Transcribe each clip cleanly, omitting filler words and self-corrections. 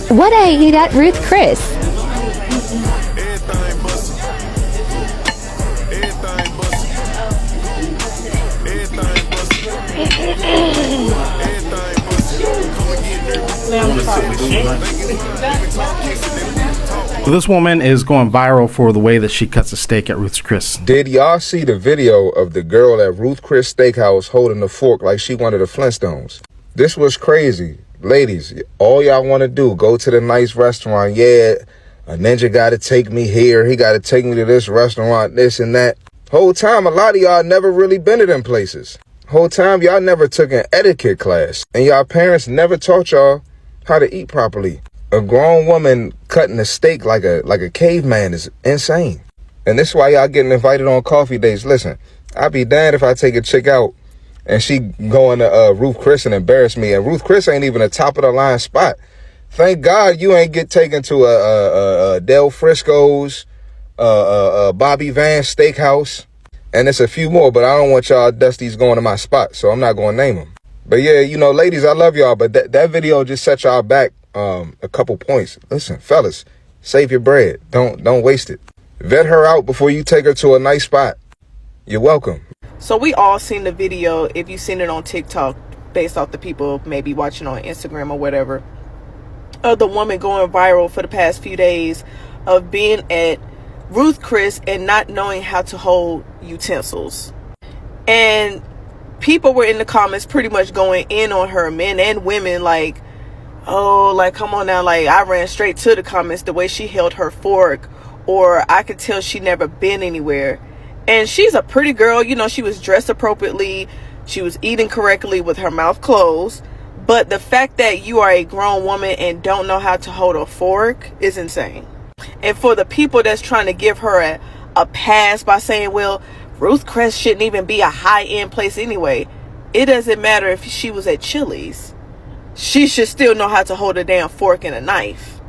What I eat at Ruth Chris. This woman is going viral for the way that she cuts a steak at Ruth's Chris. Did y'all see the video of the girl at Ruth Chris Steakhouse holding the fork like she one of the Flintstones? This was crazy. Ladies, all y'all want to do, go to the nice restaurant. Yeah, a ninja got to take me here. He got to take me to this restaurant, this and that. Whole time, a lot of y'all never really been to them places. Whole time, y'all never took an etiquette class. And y'all parents never taught y'all how to eat properly. A grown woman cutting a steak like a caveman is insane. And this is why y'all getting invited on coffee dates. Listen, I'd be damned if I take a chick out and she going to Ruth Chris and embarrass me. And Ruth Chris ain't even a top of the line spot. Thank God you ain't get taken to a Del Frisco's, Bobby Van's Steakhouse. And it's a few more, but I don't want y'all dusties going to my spot, so I'm not going to name them. But yeah, you know, ladies, I love y'all, but that video just set y'all back a couple points. Listen, fellas, save your bread. Don't waste it. Vet her out before you take her to a nice spot. You're welcome. So we all seen the video, if you've seen it on TikTok, based off the people maybe watching on Instagram or whatever, of the woman going viral for the past few days of being at Ruth Chris and not knowing how to hold utensils. And people were in the comments pretty much going in on her, men and women, like, oh, like, come on now. Like, I ran straight to the comments, the way she held her fork, or I could tell she never been anywhere. And she's a pretty girl, you know, she was dressed appropriately, she was eating correctly with her mouth closed. But the fact that you are a grown woman and don't know how to hold a fork is insane. And for the people that's trying to give her a pass by saying, well, Ruth Chris shouldn't even be a high-end place anyway. It doesn't matter if she was at Chili's. She should still know how to hold a damn fork and a knife.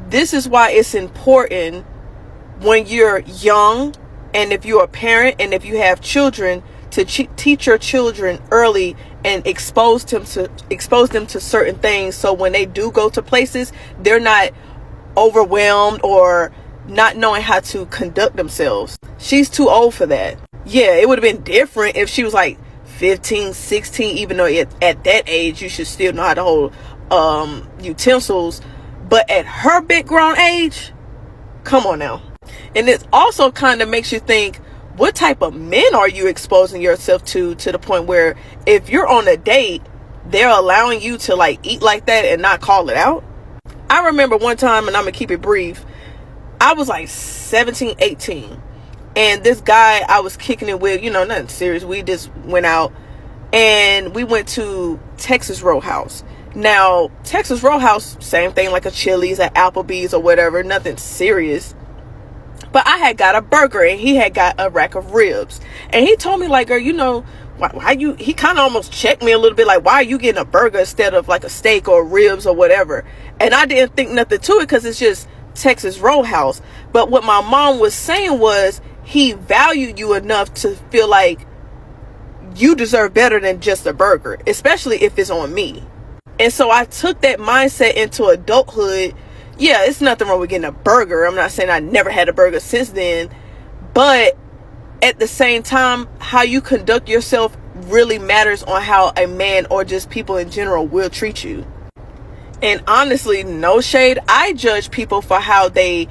This is why it's important when you're young, and if you're a parent and if you have children, to teach your children early and expose them to certain things, so when they do go to places, they're not overwhelmed or not knowing how to conduct themselves. She's too old for that. Yeah, it would have been different if she was like 15, 16, even though at that age you should still know how to hold utensils. But at her big grown age, come on now. And it also kind of makes you think, what type of men are you exposing yourself to the point where if you're on a date, they're allowing you to like eat like that and not call it out? I remember one time, and I'm gonna keep it brief, I was like 17, 18, and this guy I was kicking it with, you know, nothing serious, we just went out and we went to Texas Roadhouse. Now, Texas Roadhouse, same thing like a Chili's, at Applebee's or whatever, nothing serious. But I had got a burger and he had got a rack of ribs. And he told me, like, girl, you know, why you, he kind of almost checked me a little bit, like, why are you getting a burger instead of like a steak or ribs or whatever? And I didn't think nothing to it because it's just Texas Roadhouse. But what my mom was saying was he valued you enough to feel like you deserve better than just a burger, especially if it's on me. And so I took that mindset into adulthood. Yeah, it's nothing wrong with getting a burger. I'm not saying I never had a burger since then. But at the same time, how you conduct yourself really matters on how a man or just people in general will treat you. And honestly, no shade, I judge people for how they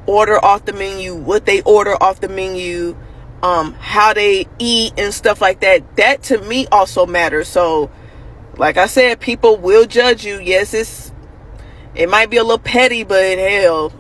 order off the menu, what they order off the menu, how they eat and stuff like that. That to me also matters. So like I said, people will judge you. Yes, it might be a little petty, but hell,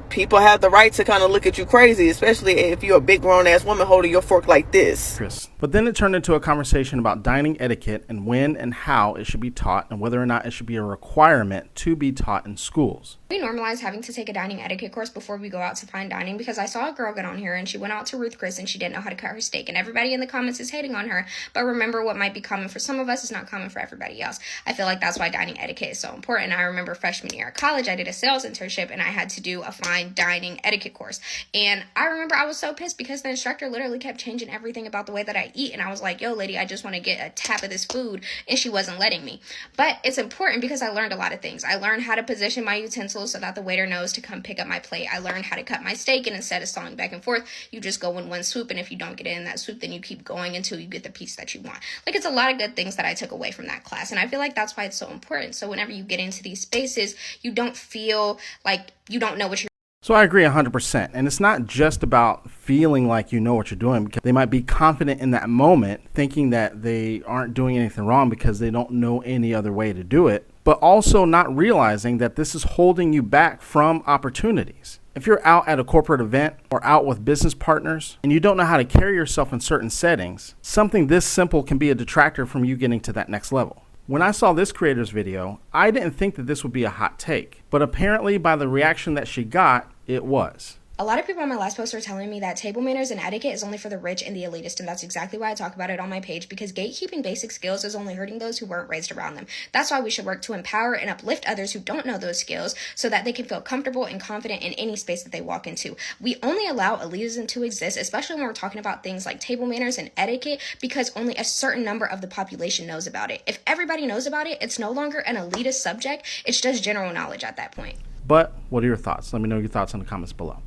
people have the right to kind of look at you crazy, especially if you're a big grown-ass woman holding your fork like this. Chris. But then it turned into a conversation about dining etiquette and when and how it should be taught and whether or not it should be a requirement to be taught in schools. We normalize having to take a dining etiquette course before we go out to fine dining, because I saw a girl get on here and she went out to Ruth Chris and she didn't know how to cut her steak, and everybody in the comments is hating on her. But remember, what might be common for some of us is not common for everybody else. I feel like that's why dining etiquette is so important. I remember freshman year at college, I did a sales internship and I had to do a fine fine dining etiquette course. And I remember I was so pissed because the instructor literally kept changing everything about the way that I eat. And I was like, yo, lady, I just want to get a tap of this food. And she wasn't letting me. But it's important because I learned a lot of things. I learned how to position my utensils so that the waiter knows to come pick up my plate. I learned how to cut my steak, and instead of sawing back and forth, you just go in one swoop. And if you don't get it in that swoop, then you keep going until you get the piece that you want. Like, it's a lot of good things that I took away from that class. And I feel like that's why it's so important. So whenever you get into these spaces, you don't feel like you don't know what you're. So I agree 100%. And it's not just about feeling like you know what you're doing, because they might be confident in that moment, thinking that they aren't doing anything wrong because they don't know any other way to do it, but also not realizing that this is holding you back from opportunities. If you're out at a corporate event or out with business partners and you don't know how to carry yourself in certain settings, something this simple can be a detractor from you getting to that next level. When I saw this creator's video, I didn't think that this would be a hot take, but apparently by the reaction that she got, it was. A lot of people on my last post are telling me that table manners and etiquette is only for the rich and the elitist, and that's exactly why I talk about it on my page, because gatekeeping basic skills is only hurting those who weren't raised around them. That's why we should work to empower and uplift others who don't know those skills so that they can feel comfortable and confident in any space that they walk into. We only allow elitism to exist, especially when we're talking about things like table manners and etiquette, because only a certain number of the population knows about it. If everybody knows about it, it's no longer an elitist subject, it's just general knowledge at that point. But what are your thoughts? Let me know your thoughts in the comments below.